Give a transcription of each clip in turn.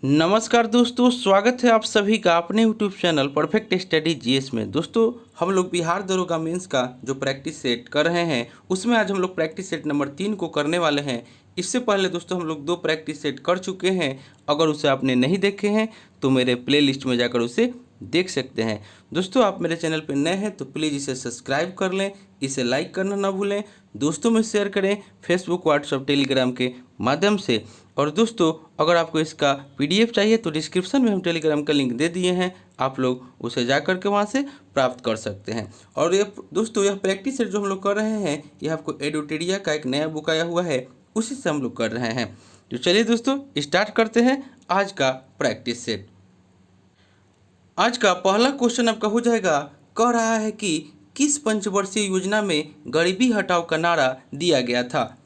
नमस्कार दोस्तों, स्वागत है आप सभी का अपने YouTube channel perfect study GS में। दोस्तों, हम लोग बिहार दरोगा मेंस का जो प्रैक्टिस सेट कर रहे हैं उसमें आज हम लोग प्रैक्टिस सेट नंबर 3 को करने वाले हैं। इससे पहले दोस्तों हम लोग 2 प्रैक्टिस सेट कर चुके हैं। अगर उसे आपने नहीं देखे हैं तो मेरे प्लेलिस्ट में जाकर उसे देख सकते हैं। दोस्तों, आप मेरे चैनल पर नए हैं तो प्लीज़ इसे सब्सक्राइब कर लें, इसे लाइक करना ना भूलें, दोस्तों में शेयर करें फेसबुक, व्हाट्सएप, टेलीग्राम के माध्यम से। और दोस्तों, अगर आपको इसका पीडीएफ चाहिए तो डिस्क्रिप्शन में हम टेलीग्राम का लिंक दे दिए हैं, आप लोग उसे जा कर के वहाँ से प्राप्त कर सकते हैं। और ये दोस्तों, यह प्रैक्टिस सेट जो हम लोग कर रहे हैं यह आपको एडुटेरिया का एक नया बुक आया हुआ है, उसी से हम लोग कर रहे हैं। तो चलिए दोस्तों, स्टार्ट करते हैं आज का प्रैक्टिस सेट। आज का पहला क्वेश्चन आपका हो जाएगा, कह रहा है कि किस पंचवर्षीय योजना में गरीबी हटाओ का नारा दिया गया था।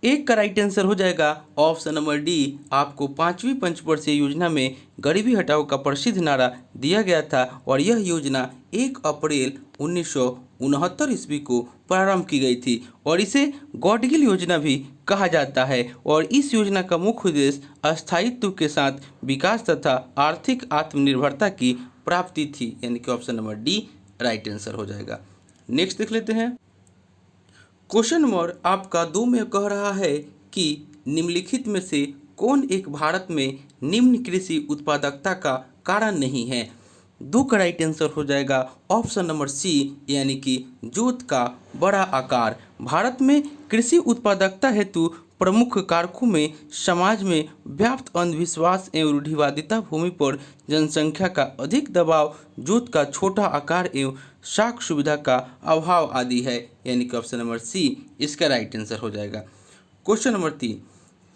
एक का राइट आंसर हो जाएगा ऑप्शन नंबर डी। आपको 5वीं पंचवर्षीय योजना में गरीबी हटाओ का प्रसिद्ध नारा दिया गया था और यह योजना 1 अप्रैल 1969 ईस्वी को प्रारंभ की गई थी और इसे गॉडगिल योजना भी कहा जाता है। और इस योजना का मुख्य उद्देश्य स्थायित्व के साथ विकास तथा आर्थिक आत्मनिर्भरता की प्राप्ति थी, यानी कि option number D right answer हो जाएगा। नेक्स्ट देख लेते हैं। क्वेश्चन नंबर आपका 2 में कह रहा है कि निम्नलिखित में से कौन एक भारत में निम्न कृषि उत्पादकता का कारण नहीं है। 2 का राइट आंसर हो जाएगा ऑप्शन नंबर सी, यानी कि जोत का बड़ा आकार। भारत में कृषि उत्पादकता हेतु प्रमुख कारकों में समाज में व्याप्त अंधविश्वास एवं रूढ़िवादिता, भूमि पर जनसंख्या का अधिक दबाव, जोत का छोटा आकार एवं साख सुविधा का अभाव आदि है, यानी कि ऑप्शन नंबर सी इसका राइट आंसर हो जाएगा। क्वेश्चन नंबर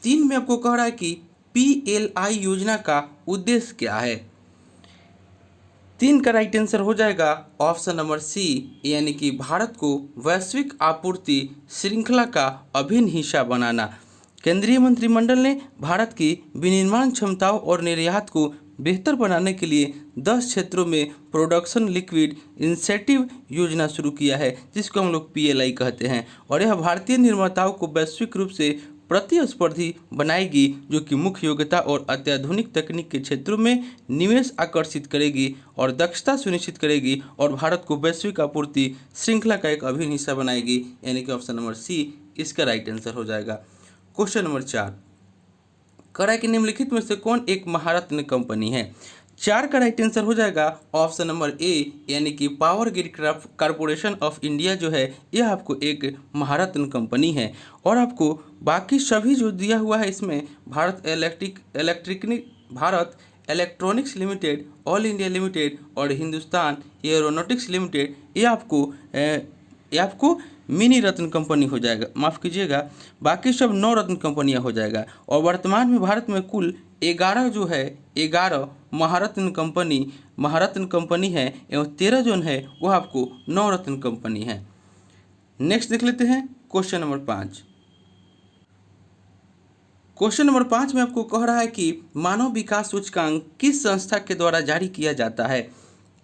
3 में आपको कह रहा है कि PLI योजना का उद्देश्य क्या है। 3 का राइट आंसर हो जाएगा ऑप्शन नंबर सी, यानी कि भारत को वैश्विक आपूर्ति श्रृंखला का अभिन्न हिस्सा बनाना। केंद्रीय मंत्रिमंडल ने भारत की विनिर्माण क्षमताओं और निर्यात को बेहतर बनाने के लिए 10 क्षेत्रों में प्रोडक्शन लिक्विड इंसेंटिव योजना शुरू किया है, जिसको हम लोग PLI कहते हैं। और यह भारतीय निर्माताओं को वैश्विक रूप से प्रतिस्पर्धी बनाएगी, जो कि मुख्य योग्यता और अत्याधुनिक तकनीक के क्षेत्रों में निवेश आकर्षित करेगी और दक्षता सुनिश्चित करेगी और भारत को वैश्विक आपूर्ति श्रृंखला का एक अभिन्न हिस्सा बनाएगी, यानी कि ऑप्शन नंबर सी इसका राइट आंसर हो जाएगा। क्वेश्चन नंबर 4 करा कि निम्नलिखित में से कौन एक महारत्न कंपनी है। 4 का राइट आंसर हो जाएगा ऑप्शन नंबर ए, यानी कि power grid corporation of India जो है यह आपको एक महारत्न कंपनी है। और आपको बाकी सभी जो दिया हुआ है इसमें Bharat electronics limited, all India limited और हिंदुस्तान एरोनॉटिक्स लिमिटेड ये आपको मिनी रत्न कंपनी हो जाएगा, माफ़ कीजिएगा, बाकी सब 9 रत्न कंपनियां हो जाएगा। और वर्तमान में भारत में कुल 11 महारत्न कंपनी है एवं 13 जो है वह आपको 9 रत्न कंपनी है। नेक्स्ट देख लेते हैं क्वेश्चन नंबर 5। क्वेश्चन नंबर 5 में आपको कह रहा है कि मानव विकास सूचकांक किस संस्था के द्वारा जारी किया जाता है।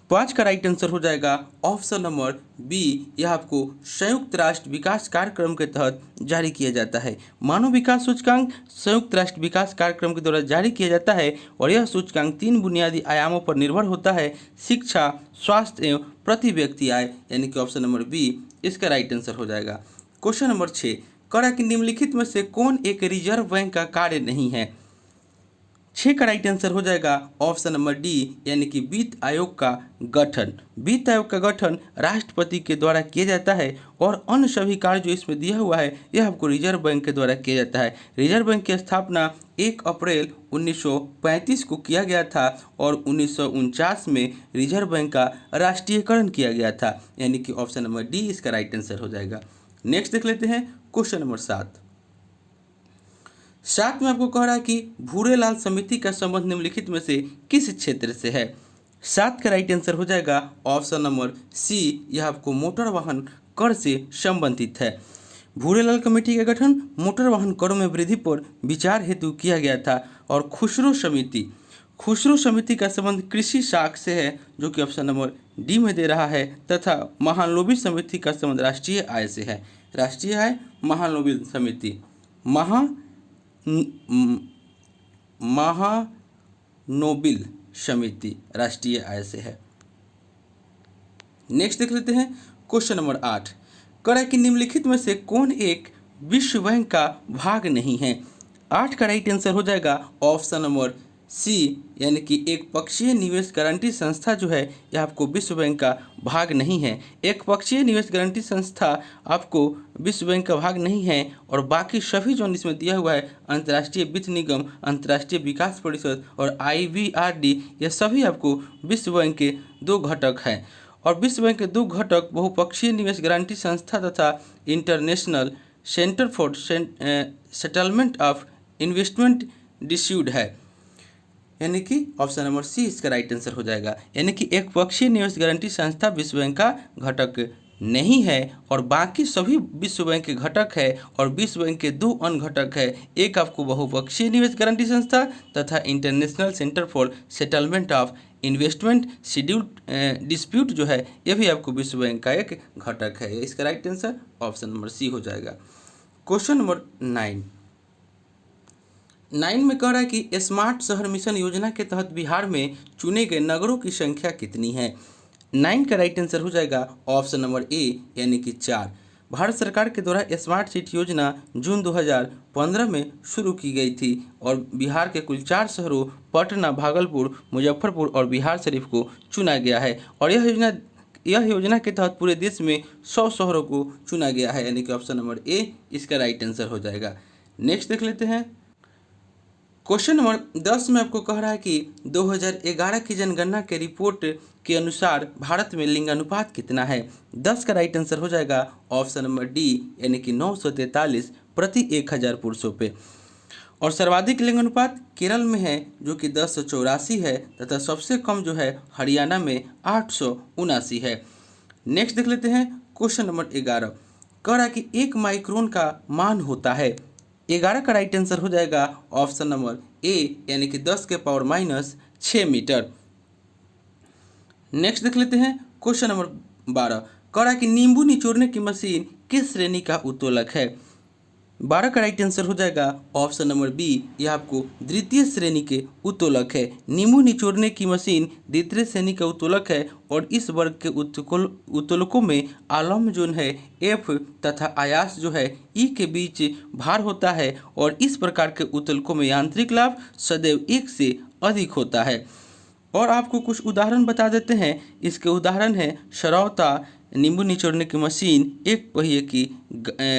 5 का राइट आंसर हो जाएगा ऑप्शन नंबर बी, यह आपको संयुक्त राष्ट्र विकास कार्यक्रम के तहत जारी किया जाता है। मानव विकास सूचकांक संयुक्त राष्ट्र विकास कार्यक्रम के द्वारा जारी किया जाता है और यह सूचकांक 3 बुनियादी आयामों पर निर्भर होता है, शिक्षा, स्वास्थ्य एवं प्रति व्यक्ति आय, यानी कि ऑप्शन नंबर बी इसका राइट आंसर हो जाएगा। क्वेश्चन नंबर 6 करा कि निम्नलिखित में से कौन एक रिजर्व बैंक का कार्य नहीं है। 6 का राइट आंसर हो जाएगा ऑप्शन नंबर डी, यानी कि वित्त आयोग का गठन। वित्त आयोग का गठन राष्ट्रपति के द्वारा किया जाता है और अन्य सभी कार्य जो इसमें दिया हुआ है यह आपको रिजर्व बैंक के द्वारा किया जाता है। रिजर्व बैंक की स्थापना 1 अप्रैल 1935 को किया गया था और 1949 में रिजर्व बैंक का राष्ट्रीयकरण किया गया था, यानी कि ऑप्शन नंबर डी इसका राइट आंसर हो जाएगा। नेक्स्ट देख लेते हैं क्वेश्चन नंबर 7 में आपको कह रहा है कि भूरेलाल समिति का संबंध निम्नलिखित में से किस क्षेत्र से है। 7 का राइट आंसर हो जाएगा ऑप्शन नंबर सी, यह आपको मोटर वाहन कर से संबंधित है। भूरेलाल कमेटी का गठन मोटर वाहन करों में वृद्धि पर विचार हेतु किया गया था। और खुसरो समिति का संबंध कृषि शाख से है, जो कि ऑप्शन नंबर डी में दे रहा है, तथा महालोबी समिति का संबंध राष्ट्रीय आय से है। राष्ट्रीय आय महालोबी समिति महानोबिल समिति राष्ट्रीय आय से है। नेक्स्ट देख लेते हैं क्वेश्चन नंबर 8। कह रहा है कि निम्नलिखित में से कौन एक विश्व बैंक का भाग नहीं है। 8 का राइट आंसर हो जाएगा ऑप्शन नंबर सी, यानी कि एक पक्षीय निवेश गारंटी संस्था जो है यह आपको विश्व बैंक का भाग नहीं है। एक पक्षीय निवेश गारंटी संस्था आपको विश्व बैंक का भाग नहीं है, और बाकी सभी जो इसमें दिया हुआ है अंतर्राष्ट्रीय वित्त निगम, अंतर्राष्ट्रीय विकास परिषद और IBRD, ये सभी आपको विश्व बैंक के 2 घटक हैं। और विश्व बैंक के 2 घटक बहुपक्षीय निवेश गारंटी संस्था तथा international centre for settlement of investment dispute है, यानी कि ऑप्शन नंबर सी इसका राइट आंसर हो जाएगा। यानी कि एक पक्षीय निवेश गारंटी संस्था विश्व बैंक का घटक नहीं है, और बाकी सभी विश्व बैंक के घटक है, और विश्व बैंक के 2 अन्य घटक है। एक आपको बहुपक्षीय निवेश गारंटी संस्था तथा international centre for settlement of investment schedule dispute जो है यह भी आपको विश्व बैंक का एक घटक है। इसका right answer option number C हो जाएगा। क्वेश्चन नंबर 9 में कह रहा है कि स्मार्ट शहर मिशन योजना के तहत बिहार में चुने गए नगरों की संख्या कितनी है। 9 का राइट आंसर हो जाएगा ऑप्शन नंबर ए, यानी कि 4। भारत सरकार के द्वारा स्मार्ट सिटी योजना जून 2015 में शुरू की गई थी, और बिहार के कुल 4 शहरों पटना, भागलपुर, मुजफ्फरपुर और बिहार शरीफ को चुना गया है। और यह योजना के तहत पूरे देश में 100 शहरों को चुना गया है, यानी कि ऑप्शन नंबर ए इसका राइट आंसर हो जाएगा। नेक्स्ट देख लेते हैं क्वेश्चन नंबर 10 में आपको कह रहा है कि 2011 की जनगणना के रिपोर्ट के अनुसार भारत में लिंगानुपात कितना है। 10 का राइट आंसर हो जाएगा ऑप्शन नंबर डी, यानी कि 943 प्रति 1000 पुरुषों पे। और सर्वाधिक लिंगानुपात केरल में है जो कि 1084 है, तथा सबसे कम जो है हरियाणा में 879 है। नेक्स्ट देख लेते हैं क्वेश्चन नंबर 11। कह रहा है कि 1 माइक्रोन का मान होता है। 11 का राइट आंसर हो जाएगा ऑप्शन नंबर ए, यानी कि 10⁻6 मीटर। नेक्स्ट देख लेते हैं क्वेश्चन नंबर 12। कह रहा है कि नींबू निचोड़ने की मशीन किस श्रेणी का उत्तोलक है। 12 का राइट आंसर हो जाएगा ऑप्शन नंबर बी, यह आपको द्वितीय श्रेणी के उत्तोलक है। नींबू निचोड़ने की मशीन द्वितीय श्रेणी का उत्तोलक है, और इस वर्ग के उत्तोलकों में आलम जोन है एफ तथा आयास जो है ई के बीच भार होता है, और इस प्रकार के उत्तोलकों में यांत्रिक लाभ सदैव 1 से अधिक होता है। और आपको कुछ उदाहरण बता देते हैं। इसके उदाहरण है सरौता, नींबू निचोड़ने की मशीन, एक पहिए की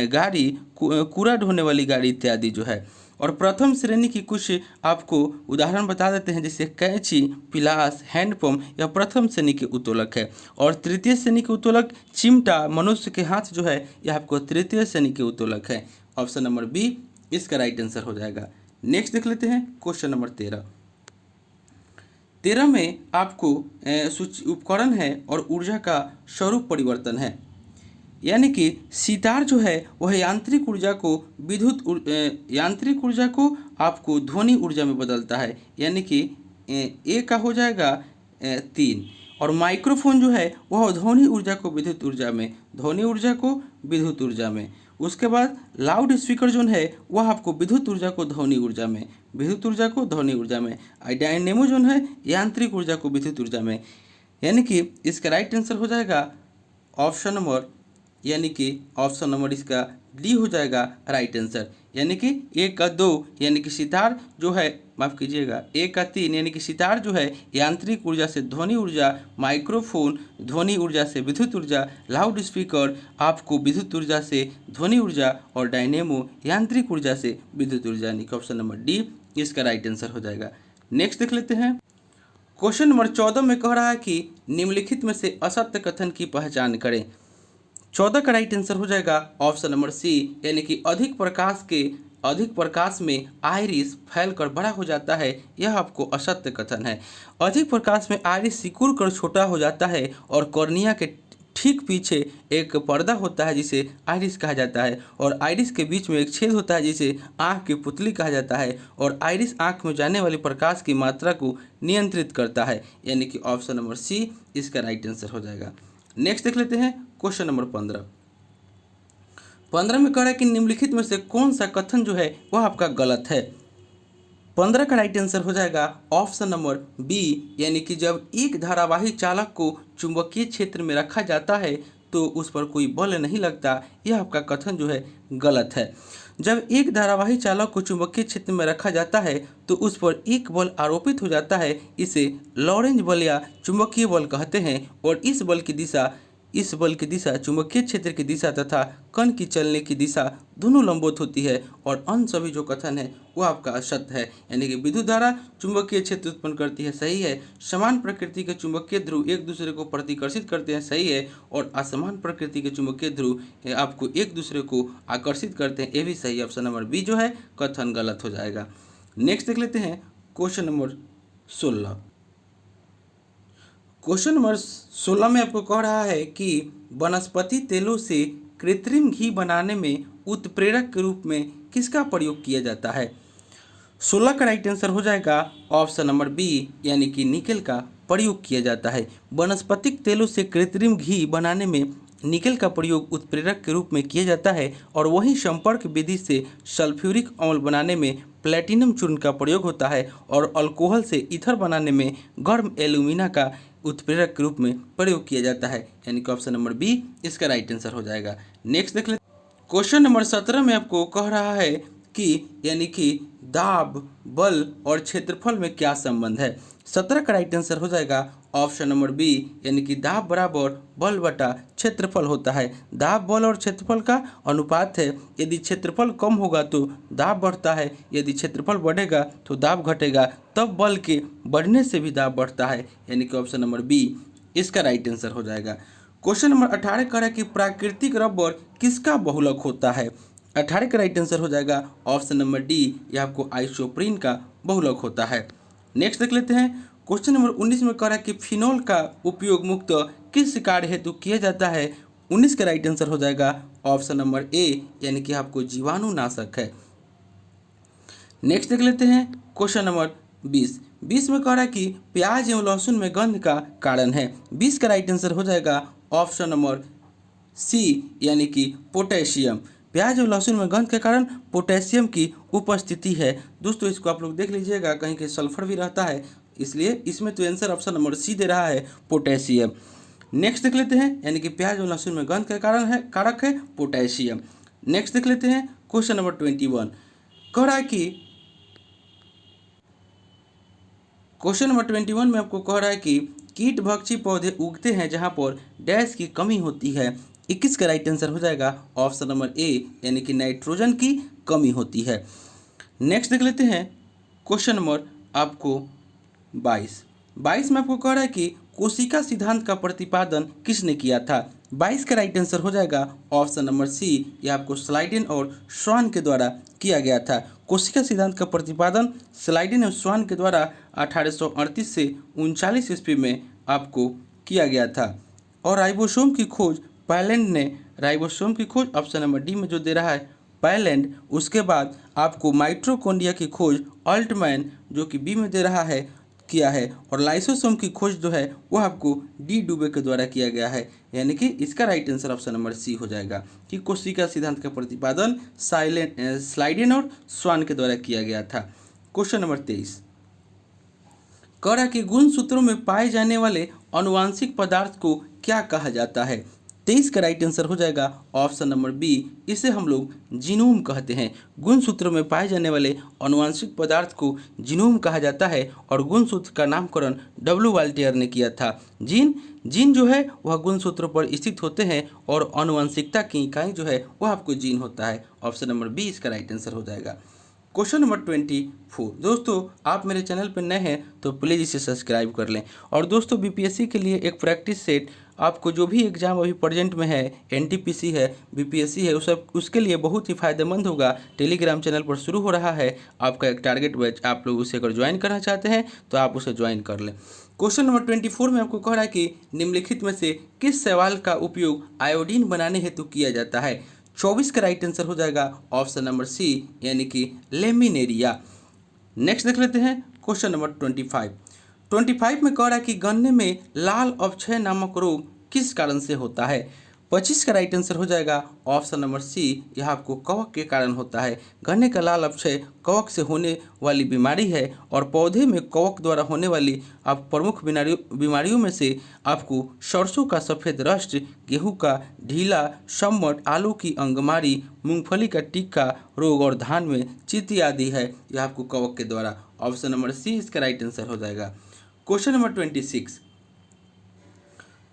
गाड़ी, कूड़ा ढोने वाली गाड़ी इत्यादि जो है। और प्रथम श्रेणी की कुछ आपको उदाहरण बता देते हैं, जैसे कैंची, पिलास, हैंडपम्प, यह प्रथम श्रेणी के उत्तोलक है। और तृतीय श्रेणी के उत्तोलक चिमटा, मनुष्य के हाथ जो है यह आपको तृतीय श्रेणी के उत्तोलक है। ऑप्शन नंबर बी इसका राइट आंसर हो जाएगा। नेक्स्ट देख लेते हैं क्वेश्चन नंबर 13 में आपको सूची उपकरण है और ऊर्जा का स्वरूप परिवर्तन है, यानी कि सितार जो है वह यांत्रिक ऊर्जा को आपको ध्वनि ऊर्जा में बदलता है, यानी कि ए का हो जाएगा 3। और माइक्रोफोन जो है वह ध्वनि ऊर्जा को विद्युत ऊर्जा में, उसके बाद लाउड स्पीकर जो है वह आपको विद्युत ऊर्जा को ध्वनि ऊर्जा में, डायनेमो जो है यांत्रिक ऊर्जा को विद्युत ऊर्जा में, यानी कि इसका राइट आंसर हो जाएगा ऑप्शन नंबर इसका डी हो जाएगा राइट आंसर। यानी कि 1 का 2 यानी कि सितार जो है, माफ़ कीजिएगा 1 का 3 यानी कि सितार जो है यांत्रिक ऊर्जा से ध्वनि ऊर्जा, माइक्रोफोन ध्वनि ऊर्जा से विद्युत ऊर्जा, लाउड स्पीकर आपको विद्युत ऊर्जा से ध्वनि ऊर्जा, और डायनेमो यांत्रिक ऊर्जा से विद्युत ऊर्जा, यानी कि ऑप्शन नंबर डी इसका राइट आंसर हो जाएगा। नेक्स्ट देख लेते हैं क्वेश्चन नंबर 14 में कह रहा है कि निम्नलिखित में से असत्य कथन की पहचान करें। 14 का राइट आंसर हो जाएगा ऑप्शन नंबर सी, यानी कि अधिक प्रकाश में आइरिस फैलकर बड़ा हो जाता है, यह आपको असत्य कथन है। अधिक प्रकाश में आइरिस सिकुड़ कर छोटा हो जाता है, और कॉर्निया के ठीक पीछे एक पर्दा होता है जिसे आइरिस कहा जाता है, और आइरिस के बीच में एक छेद होता है जिसे आँख की पुतली कहा जाता है, और आइरिस आँख में जाने वाली प्रकाश की मात्रा को नियंत्रित करता है, यानी कि ऑप्शन नंबर सी इसका राइट आंसर हो जाएगा। नेक्स्ट देख लेते हैं क्वेश्चन नंबर 15 में कह रहा है कि निम्नलिखित में से कौन सा कथन जो है वह आपका गलत है। 15 का राइट आंसर हो जाएगा ऑप्शन नंबर बी, यानी कि जब एक धारावाही चालक को चुंबकीय क्षेत्र में रखा जाता है तो उस पर कोई बल नहीं लगता। यह आपका कथन जो है गलत है। जब एक धारावाही चालक को चुंबकीय क्षेत्र में रखा जाता है तो उस पर एक बल आरोपित हो जाता है। इसे लॉरेंज बल या चुंबकीय बल कहते हैं और इस बल की दिशा चुंबकीय क्षेत्र की दिशा तथा कण की चलने की दिशा दोनों लंबवत होती है और अन्य सभी जो कथन है वो आपका असत्य है। यानी कि विद्युत धारा चुंबकीय क्षेत्र उत्पन्न करती है, सही है। समान प्रकृति के चुंबकीय ध्रुव एक दूसरे को प्रतिकर्षित करते हैं, सही है। और असमान प्रकृति के चुंबकीय ध्रुव आपको एक दूसरे को आकर्षित करते हैं, ये भी सही। ऑप्शन नंबर बी जो है कथन गलत हो जाएगा। नेक्स्ट देख लेते हैं क्वेश्चन नंबर 16। क्वेश्चन नंबर 16 में आपको कह रहा है कि वनस्पति तेलों से कृत्रिम घी बनाने में उत्प्रेरक के रूप में किसका प्रयोग किया जाता है। 16 का राइट आंसर हो जाएगा ऑप्शन नंबर बी, यानी कि निकेल का प्रयोग किया जाता है। वनस्पतिक तेलों से कृत्रिम घी बनाने में निकेल का प्रयोग उत्प्रेरक के रूप में किया जाता है और वहीं संपर्क विधि से सल्फ्यूरिक अम्ल बनाने में प्लेटिनम चूर्ण का प्रयोग होता है और अल्कोहल से ईथर बनाने में गर्म एल्यूमिना का उत्प्रेरक के रूप में प्रयोग किया जाता है। यानी कि ऑप्शन नंबर बी इसका राइट आंसर हो जाएगा। नेक्स्ट देख लेते क्वेश्चन नंबर 17 में आपको कह रहा है कि यानी कि दाब, बल और क्षेत्रफल में क्या संबंध है। 17 का राइट आंसर हो जाएगा ऑप्शन नंबर बी, यानी कि दाब बराबर बल बटा क्षेत्रफल होता है। दाब बल और क्षेत्रफल का अनुपात है। यदि क्षेत्रफल कम होगा तो दाब बढ़ता है, यदि क्षेत्रफल बढ़ेगा तो दाब घटेगा, तब बल के बढ़ने से भी दाब बढ़ता है। यानी कि ऑप्शन नंबर बी इसका राइट आंसर हो जाएगा। क्वेश्चन नंबर 18 कह रहा है कि प्राकृतिक रबर किसका बहुलक होता है। 18 का राइट आंसर हो जाएगा ऑप्शन नंबर डी, यह आपको आइसोप्रीन का बहुलक होता है। नेक्स्ट देख लेते हैं क्वेश्चन नंबर 19 में कह रहा है कि फिनोल का उपयोग मुक्त किस कार्य हेतु किया जाता है। 19 का राइट आंसर हो जाएगा ऑप्शन नंबर ए, यानी कि आपको जीवाणुनाशक है। नेक्स्ट देख लेते हैं क्वेश्चन नंबर 20 में कह रहा है कि प्याज एवं लहसुन में गंध का कारण है। 20 का राइट आंसर हो जाएगा ऑप्शन नंबर सी, यानी कि पोटेशियम। प्याज और लहसुन में गंध के कारण पोटेशियम की उपस्थिति है। दोस्तों इसको आप लोग देख लीजिएगा, कहीं कहीं सल्फर भी रहता है, इसलिए इसमें तो आंसर ऑप्शन नंबर सी दे रहा है पोटेशियम। नेक्स्ट देख लेते हैं, यानी कि प्याज और लहसुन में गंध का कारक है पोटेशियम। नेक्स्ट देख लेते हैं क्वेश्चन नंबर 21 कह रहा है कि क्वेश्चन नंबर 21 में आपको कह रहा है कि कीट भक्षी पौधे उगते हैं जहां पर डैश की कमी होती है। 21 का राइट आंसर हो जाएगा ऑप्शन नंबर ए, यानी कि नाइट्रोजन की कमी होती है। नेक्स्ट देख लेते हैं क्वेश्चन नंबर आपको 22 में आपको कह रहा है कि कोशिका सिद्धांत का प्रतिपादन किसने किया था। 22 का राइट आंसर हो जाएगा ऑप्शन नंबर सी, यह आपको स्लाइडेन और श्वान के द्वारा किया गया था। कोशिका सिद्धांत का प्रतिपादन स्लाइडेन और श्वान के द्वारा 1838 से 39 ईस्वी में आपको किया गया था। और राइबोसोम की खोज पैलेंड ने, राइबोसोम की खोज ऑप्शन नंबर डी में जो दे रहा है पैलेंड। उसके बाद आपको माइटोकॉन्ड्रिया की खोज अल्टमैन जो कि बी में दे रहा है किया है। और लाइसोसोम की खोज जो है वो आपको डी डुबे के द्वारा किया गया है। यानी कि इसका right answer option number C हो जाएगा कि कोशिका सिद्धांत का प्रतिपादन स्लाइडेन और श्वान के द्वारा किया गया था। क्वेश्चन नंबर 23 कह रहा है कि गुणसूत्रों में पाए जाने वाले अनुवांशिक पदार्थ को क्या कहा जाता है। 23 का राइट आंसर हो जाएगा ऑप्शन नंबर बी, इसे हम लोग जीनोम कहते हैं। गुणसूत्रों में पाए जाने वाले अनुवांशिक पदार्थ को जीनोम कहा जाता है और गुणसूत्र का नामकरण डब्ल्यू वाल्टियर ने किया था। जीन जो है वह गुणसूत्रों पर स्थित होते हैं और अनुवांशिकता की इकाई जो है वह आपको जीन होता है। ऑप्शन नंबर बी इसका राइट आंसर हो जाएगा। क्वेश्चन नंबर 24 दोस्तों आप मेरे चैनल पर नए हैं तो प्लीज़ इसे सब्सक्राइब कर लें। और दोस्तों बीपीएससी के लिए एक प्रैक्टिस सेट आपको जो भी एग्ज़ाम अभी प्रेजेंट में है, एनटीपीसी है, बीपीएससी है, उसके लिए बहुत ही फ़ायदेमंद होगा। टेलीग्राम चैनल पर शुरू हो रहा है आपका एक टारगेट बैच, आप लोग उसे अगर ज्वाइन करना चाहते हैं तो आप उसे ज्वाइन कर लें। क्वेश्चन नंबर 24 में आपको कह रहा है कि निम्नलिखित में से किस शैवाल का उपयोग आयोडीन बनाने हेतु किया जाता है। 24 का राइट आंसर हो जाएगा ऑप्शन नंबर सी, यानी कि लेमिनेरिया। नेक्स्ट देख लेते हैं क्वेश्चन नंबर 25 में कह रहा है कि गन्ने में लाल अपक्षय नामक रोग किस कारण से होता है। 25 का राइट आंसर हो जाएगा ऑप्शन नंबर सी, यह आपको कवक के कारण होता है। गन्ने का लाल अपक्षय कवक से होने वाली बीमारी है और पौधे में कवक द्वारा होने वाली आप प्रमुख बीमारियों में से आपको सरसों का सफ़ेद रस्ट, गेहूं का ढीला सम्मट, आलू की अंगमारी, मूंगफली का टिक्का रोग और धान में चींटी आदि है, यह आपको कवक के द्वारा। ऑप्शन नंबर सी इसका राइट आंसर हो जाएगा। क्वेश्चन नंबर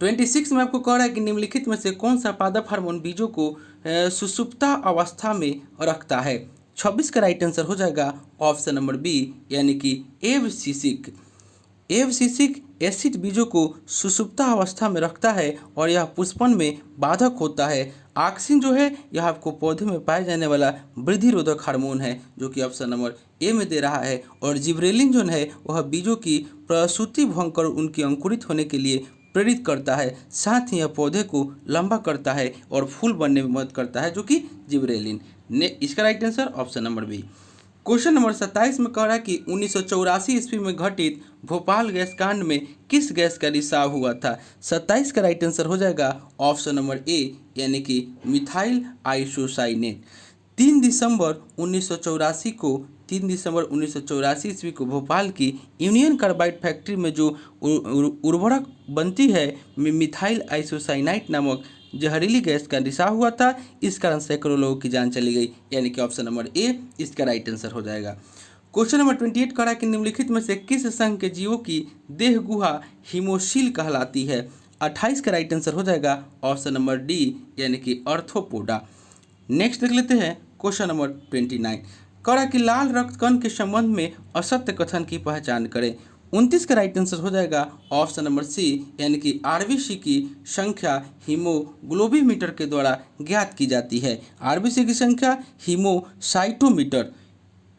26 में आपको कह रहा है कि निम्नलिखित में से कौन सा पादप हार्मोन बीजों को सुषुप्ता अवस्था में रखता है। 26 का राइट आंसर हो जाएगा ऑप्शन नंबर बी, यानी कि एवसिसिक। एवसिसिक एसिड बीजों को सुषुप्ता अवस्था में रखता है और यह पुष्पन में बाधक होता है। ऑक्सिन जो है यह आपको पौधे में पाए जाने वाला वृद्धि रोधक हार्मोन है, जो कि ऑप्शन नंबर ए में दे रहा है। और जिब्रेलिन जो है वह बीजों की प्रसूति भंग कर उनके अंकुरित होने के लिए प्रेरित करता है। साथ ही यह पौधे को लंबा करता है और फूल बनने में मदद करता है, जो कि जिब्रेलिन ने। इसका right answer option number B. Question number 27 में कह रहा है कि 1984 ईस्वी में घटित भोपाल गैस कांड में किस गैस का रिसाव हुआ था। 27 का राइट आंसर हो जाएगा ऑप्शन नंबर ए, यानी कि मिथाइल आइसोसाइनेट। 3 दिसंबर 1984 ईस्वी को भोपाल की यूनियन कार्बाइड फैक्ट्री में जो उर्वरक बनती है मिथाइल आइसोसाइनाइट नामक जहरीली गैस का रिसाव हुआ था। इस कारण सैकड़ों लोगों की जान चली गई, यानी कि ऑप्शन नंबर ए इसका राइट आंसर हो जाएगा। क्वेश्चन नंबर 28 कह रहा है कि निम्नलिखित में से किस संघ के जीवों की देह गुहा हिमोशील कहलाती है। 28 का राइट आंसर हो जाएगा ऑप्शन नंबर डी, यानी कि अर्थोपोडा। नेक्स्ट देख लेते हैं क्वेश्चन नंबर 29 कह रहा है कि लाल रक्त कण के संबंध में असत्य कथन की पहचान करें। 29 का राइट आंसर हो जाएगा ऑप्शन नंबर सी, यानी कि आरबीसी की संख्या हीमोग्लोबिमीटर के द्वारा ज्ञात की जाती है। आरबीसी की संख्या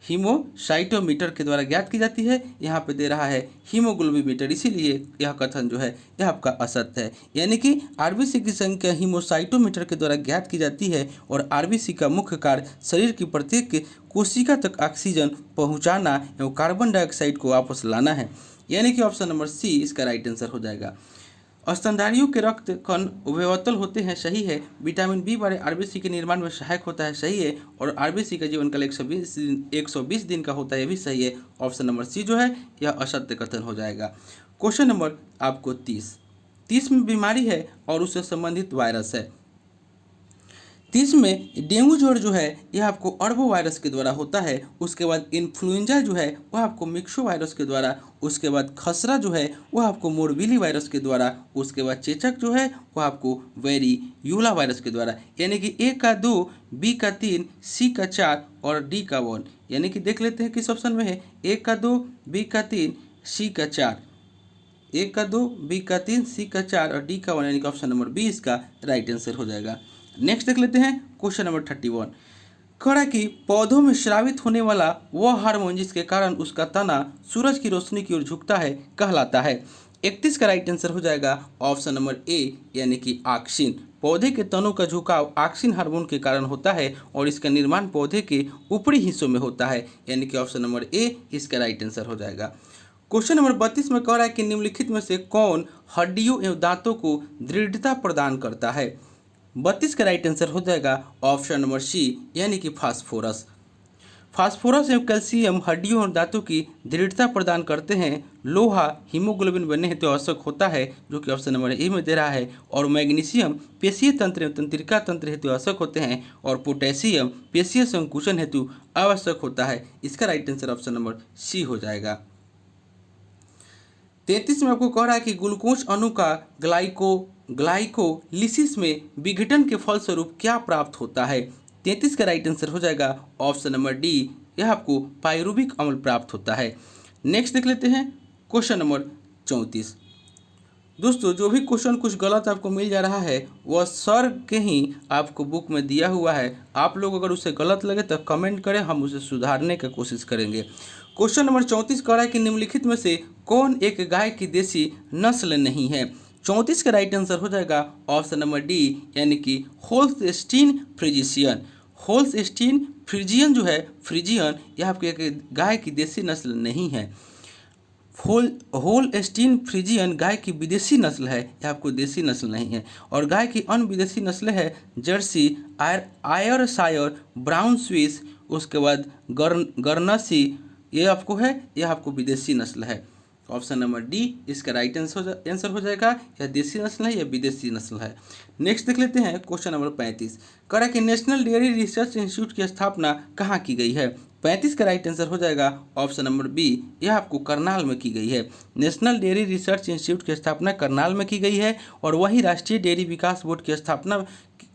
हीमोसाइटोमीटर के द्वारा ज्ञात की जाती है। यहाँ पे दे रहा है हीमोग्लोबिमीटर, इसीलिए यह कथन जो है यह आपका असत्य है। यानी कि आरबीसी की संख्या हीमोसाइटोमीटर के द्वारा ज्ञात की जाती है और आरबीसी का मुख्य कार्य शरीर की प्रत्येक कोशिका तक ऑक्सीजन पहुँचाना एवं कार्बन डाइऑक्साइड को वापस लाना है, यानी कि ऑप्शन नंबर सी इसका राइट आंसर हो जाएगा। स्तनधारियों के रक्त कण उभयवतल होते हैं, सही है। विटामिन बी बारह आरबीसी के निर्माण में सहायक होता है, सही है। और आरबीसी का जीवन काल 120 दिन का होता है, यह भी सही है। ऑप्शन नंबर सी जो है यह असत्य कथन हो जाएगा। क्वेश्चन नंबर आपको 30 में बीमारी है और उससे संबंधित वायरस है। 30 में डेंगू ज्वर जो है यह आपको अर्बो वायरस के द्वारा होता है। उसके बाद इन्फ्लुएंजा जो है वह आपको मिक्सो वायरस के द्वारा, उसके बाद खसरा जो है वह आपको मोरबिली वायरस के द्वारा, उसके बाद चेचक जो है वह आपको वेरियोला वायरस के द्वारा। यानी कि ए का 2, बी का 3, सी का 4 और डी का 1। यानी कि देख लेते हैं किस ऑप्शन में है। ए का 2, बी का 3, सी का 4, ए का 2, बी का 3, सी का 4 और डी का 1, यानी कि ऑप्शन नंबर बी इसका राइट आंसर हो जाएगा। नेक्स्ट देख लेते हैं क्वेश्चन नंबर 31। कह रहा है कि पौधों में स्रावित होने वाला वह हार्मोन जिसके कारण उसका तना सूरज की रोशनी की ओर झुकता है कहलाता है। 31 का राइट आंसर हो जाएगा ऑप्शन नंबर ए, यानी कि ऑक्सिन। पौधे के तनों का झुकाव ऑक्सिन हार्मोन के कारण होता है और इसका निर्माण पौधे के ऊपरी हिस्सों में होता है, यानी कि ऑप्शन नंबर ए इसका राइट आंसर हो जाएगा। क्वेश्चन नंबर 32 में कह रहा है कि निम्नलिखित में से कौन हड्डियों एवं दांतों को दृढ़ता प्रदान करता है। 32 का राइट आंसर हो जाएगा ऑप्शन नंबर सी, यानी कि फास्फोरस। फास्फोरस एवं कैल्शियम हड्डियों और दांतों की दृढ़ता प्रदान करते हैं। लोहा हीमोग्लोबिन बनने हेतु आवश्यक होता है, जो कि ऑप्शन नंबर ए में दे रहा है। और मैग्नीशियम पेशीय तंत्र एवं तंत्रिका तंत्र हेतु आवश्यक होते हैं और पोटेशियम पेशीय संकुचन हेतु आवश्यक होता है। इसका right answer option number C हो जाएगा। 33 में आपको कह रहा है कि ग्लूकोज अणु का ग्लाइकोलिसिस में विघटन के फलस्वरूप क्या प्राप्त होता है। 33 का राइट आंसर हो जाएगा ऑप्शन नंबर डी, यह आपको पायरुविक अम्ल प्राप्त होता है। नेक्स्ट देख लेते हैं क्वेश्चन नंबर 34। दोस्तों जो भी क्वेश्चन कुछ गलत आपको मिल जा रहा है वह सर के ही आपको बुक में दिया हुआ है। आप लोग अगर उसे गलत लगे तो कमेंट करें, हम उसे सुधारने की कोशिश करेंगे। क्वेश्चन नंबर 34 कह रहा है कि निम्नलिखित में से कौन एक गाय की देसी नस्ल नहीं है। 34 का राइट आंसर हो जाएगा ऑप्शन नंबर डी, यानी कि होल्स्टीन फ्रिजियन। होल्स्टीन फ्रिजियन जो है फ्रिजियन, यह आपकी एक गाय की देसी नस्ल नहीं है। होलस्टीन फ्रीजियन गाय की विदेशी नस्ल है, यह आपको देसी नस्ल नहीं है। और गाय की अन्य विदेशी नस्लें है जर्सी, आयरशायर, ब्राउन स्विस, उसके बाद गर्नसी, ये आपको है, यह आपको विदेशी नस्ल है। ऑप्शन नंबर डी इसका राइट आंसर हो जाएगा। यह देसी नस्ल है, यह विदेशी नस्ल है। नेक्स्ट देख लेते हैं क्वेश्चन नंबर 35। कह रहा है कि नेशनल डेयरी रिसर्च इंस्टीट्यूट की स्थापना कहाँ की गई है। 35 का राइट आंसर हो जाएगा ऑप्शन नंबर बी, यह आपको करनाल में की गई है। नेशनल डेयरी रिसर्च इंस्टीट्यूट की स्थापना करनाल में की गई है। और वहीं राष्ट्रीय डेयरी विकास बोर्ड की स्थापना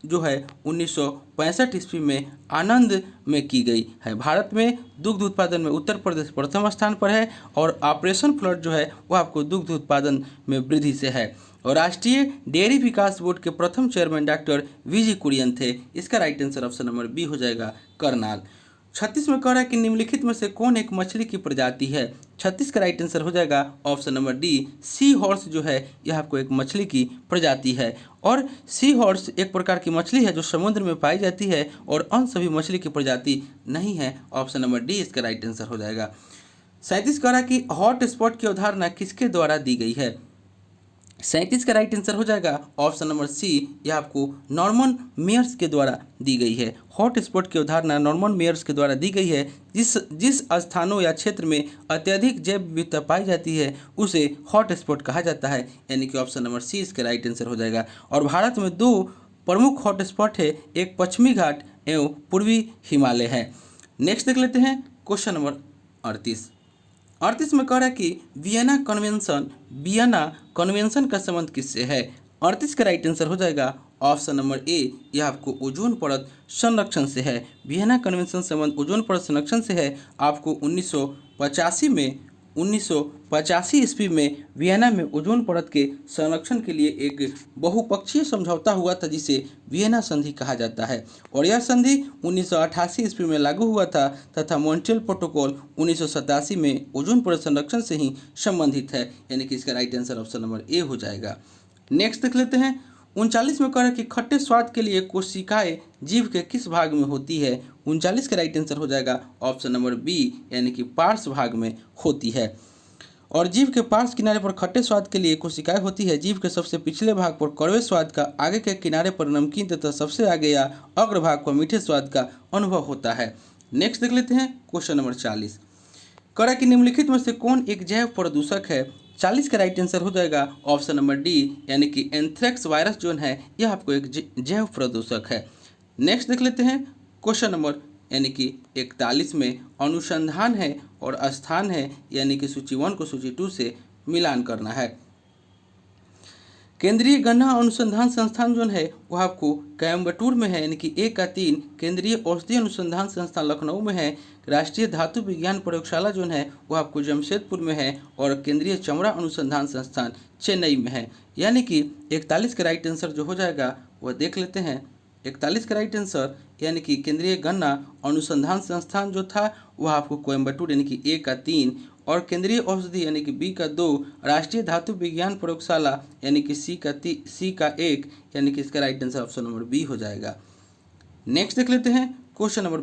जो है 1965 ईस्वी में आनंद में की गई है। भारत में दुग्ध उत्पादन में उत्तर प्रदेश प्रथम स्थान पर है। और ऑपरेशन फ्लड जो है वह आपको दुग्ध उत्पादन में वृद्धि से है। और राष्ट्रीय डेयरी विकास बोर्ड के प्रथम चेयरमैन डॉक्टर वीजी कुरियन थे। इसका right answer option number B हो जाएगा, करनाल। 36 में कह रहा है कि निम्नलिखित में से कौन एक मछली की प्रजाति है। 36 का राइट आंसर हो जाएगा option number D, sea horse जो है यह आपको एक मछली की प्रजाति है। और सी हॉर्स एक प्रकार की मछली है जो समुद्र में पाई जाती है और अन्य सभी मछली की प्रजाति नहीं है। ऑप्शन नंबर डी इसका राइट आंसर हो जाएगा। 37 कह रहा है कि हॉट स्पॉट की अवधारणा किसके द्वारा दी गई है। 37 का राइट आंसर हो जाएगा ऑप्शन नंबर सी, यह आपको नॉर्मन मेयर्स के द्वारा दी गई है। हॉट स्पॉट की अवधारणा नॉर्मन मेयर्स के द्वारा दी गई है। जिस स्थानों या क्षेत्र में अत्यधिक जैव विविधता पाई जाती है उसे हॉट स्पॉट कहा जाता है, यानी कि ऑप्शन नंबर सी इसका राइट आंसर हो जाएगा। और भारत में दो प्रमुख हॉट स्पॉट है, एक पश्चिमी घाट एवं पूर्वी हिमालय है। नेक्स्ट देख लेते हैं क्वेश्चन नंबर 38 में कह रहा है कि वियना कन्वेंशन का संबंध किससे है। 38 का राइट आंसर हो जाएगा ऑप्शन नंबर ए, यह आपको ओजोन परत संरक्षण से है। वियना कन्वेंशन संबंध ओजोन परत संरक्षण से है। आपको 1985 ईस्वी में वियना में ओजोन परत के संरक्षण के लिए एक बहुपक्षीय समझौता हुआ था जिसे वियना संधि कहा जाता है। और यह संधि 1988 ईस्वी में लागू हुआ था तथा मॉन्ट्रियल प्रोटोकॉल 1987 में ओजोन परत संरक्षण से ही संबंधित है, यानी कि इसका right answer option number A हो जाएगा। नेक्स्ट देख लेते हैं 39 में कह रहा है कि खट्टे स्वाद के लिए कोशिकाएं जीभ के किस भाग में होती है। 39 का राइट आंसर हो जाएगा ऑप्शन नंबर बी, यानी कि पार्श्व भाग में होती है। और जीभ के पार्श्व किनारे पर खट्टे स्वाद के लिए कोशिकाएं होती है। जीभ के सबसे पिछले भाग पर कड़वे स्वाद का, आगे के किनारे पर नमकीन तथा सबसे आगे या अग्र भाग पर मीठे स्वाद का अनुभव होता है। नेक्स्ट देख लेते हैं क्वेश्चन नंबर 40। कह रहा है कि निम्नलिखित में से कौन एक जैव प्रदूषक है। 40 का राइट आंसर हो जाएगा ऑप्शन नंबर डी, यानी कि एंथ्रेक्स वायरस जो है यह आपको एक जैव प्रदूषक है। नेक्स्ट देख लेते हैं क्वेश्चन नंबर यानी कि 41 में अनुसंधान है और स्थान है, यानी कि सूची 1 को सूची 2 से मिलान करना है। केंद्रीय गन्ना अनुसंधान संस्थान जो है वह आपको कोयम्बटूर में है, यानी कि 1 का 3। केंद्रीय औषधि अनुसंधान संस्थान लखनऊ में है। राष्ट्रीय धातु विज्ञान प्रयोगशाला जो है वह आपको जमशेदपुर में है। और केंद्रीय चमड़ा अनुसंधान संस्थान चेन्नई में है, यानी कि 41 का राइट आंसर जो हो जाएगा वह देख लेते हैं। 41 का राइट आंसर यानी कि केंद्रीय गन्ना अनुसंधान संस्थान जो था वह आपको कोयम्बटूर यानी कि 1 का 3, और केंद्रीय औषधि यानी कि बी का 2, राष्ट्रीय धातु विज्ञान प्रयोगशाला यानी कि सी का 1, यानी कि इसका right answer option number B हो जाएगा। नेक्स्ट देख लेते हैं क्वेश्चन नंबर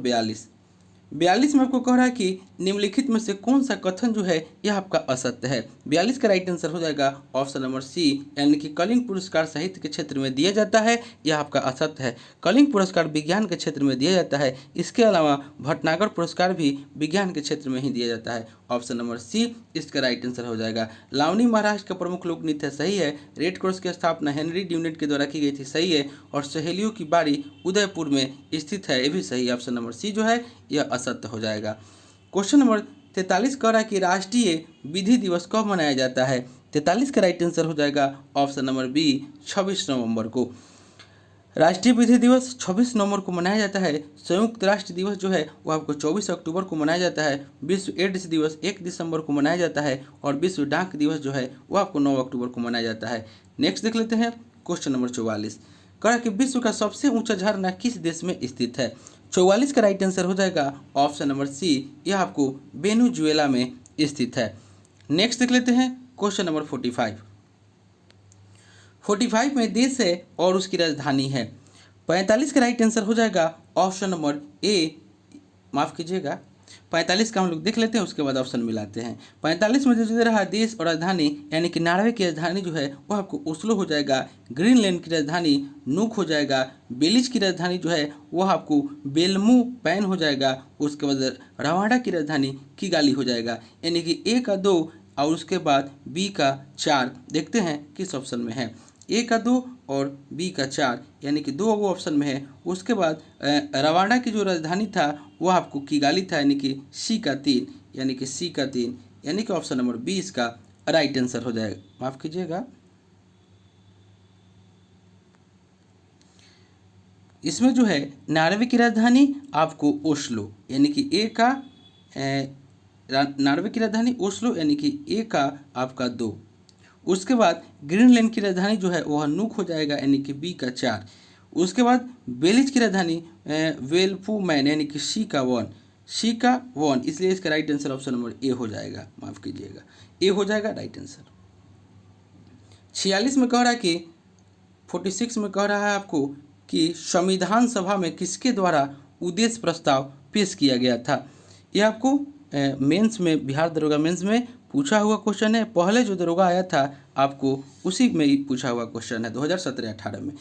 42 में आपको कह रहा है कि निम्नलिखित में से कौन सा कथन जो है यह आपका असत्य है। 42 का राइट आंसर हो जाएगा ऑप्शन नंबर सी, यानी कि कलिंग पुरस्कार साहित्य के क्षेत्र में दिया जाता है, यह आपका असत्य है। कलिंग पुरस्कार विज्ञान के क्षेत्र में दिया जाता है। इसके अलावा भटनागर पुरस्कार भी विज्ञान के क्षेत्र में ही दिया जाता है। ऑप्शन नंबर सी इसका राइट आंसर हो जाएगा। लावनी महाराष्ट्र का प्रमुख लोक नृत्य है, सही है। रेड क्रॉस की स्थापना हेनरी ड्यूनेट के द्वारा की गई थी, सही है। और सहेलियों की बाड़ी उदयपुर में स्थित है, ये भी सही। ऑप्शन नंबर सी जो है यह असत्य हो जाएगा। क्वेश्चन नंबर 43 कह रहा है कि राष्ट्रीय विधि दिवस कब मनाया जाता है। 43 का राइट आंसर हो जाएगा ऑप्शन नंबर बी, 26 नवंबर को। राष्ट्रीय विधि दिवस 26 नवंबर को मनाया जाता है। संयुक्त राष्ट्र दिवस जो है वो आपको 24 अक्टूबर को मनाया जाता है। विश्व एड्स दिवस 1 दिसंबर को मनाया जाता है। और विश्व डाक दिवस जो है वो आपको 9 अक्टूबर को मनाया जाता है। नेक्स्ट देख लेते हैं क्वेश्चन नंबर 44। कह रहा है कि विश्व का सबसे ऊंचा झरना किस देश में स्थित है। 44 का राइट आंसर हो जाएगा ऑप्शन नंबर सी, यह आपको वेनेजुएला में स्थित है। नेक्स्ट देख लेते हैं क्वेश्चन नंबर 45 में देश है और उसकी राजधानी है। 45 का राइट आंसर हो जाएगा ऑप्शन नंबर ए, माफ़ कीजिएगा, 45 का हम लोग देख लेते हैं, उसके बाद ऑप्शन मिलाते हैं। 45 में जो दे रहा है देश और राजधानी, यानी कि नॉर्वे की राजधानी जो है वो आपको ओस्लो हो जाएगा। ग्रीनलैंड की राजधानी नूक हो जाएगा। बेलिज की राजधानी जो है वह आपको बेल्मू पैन हो जाएगा। उसके बाद रवांडा की राजधानी किगाली हो जाएगा। यानी कि ए का 2 और उसके बाद बी का 4। देखते हैं किस ऑप्शन में है। ए का 2 और बी का 4, यानी कि 2 वो ऑप्शन में है। उसके बाद रवांडा की जो राजधानी था वो आपको किगाली था, यानी कि सी का 3, यानी कि सी का 3, यानी कि ऑप्शन नंबर 20 का राइट आंसर हो जाएगा। माफ कीजिएगा, इसमें जो है नॉर्वे की राजधानी आपको ओस्लो, यानी कि ए का नॉर्वे की राजधानी ओस्लो, यानी कि ए का आपका 2। उसके बाद ग्रीनलैंड की राजधानी जो है वह नूक हो जाएगा, यानी कि बी का 4। उसके बाद बेलिज की राजधानी वेल्फूमैन, यानी कि सी का 1, सी का 1, इसलिए इसका right answer option number A हो जाएगा। माफ कीजिएगा, ए हो जाएगा राइट आंसर। 46 में कह रहा है कि 46 में कह रहा है आपको कि संविधान सभा में किसके द्वारा उद्देश्य प्रस्ताव पेश किया गया था। यह आपको मेंस में, बिहार दरोगा मेंस में पूछा हुआ क्वेश्चन है। पहले जो दरोगा आया था आपको उसी में ही पूछा हुआ क्वेश्चन है 2017-18 में।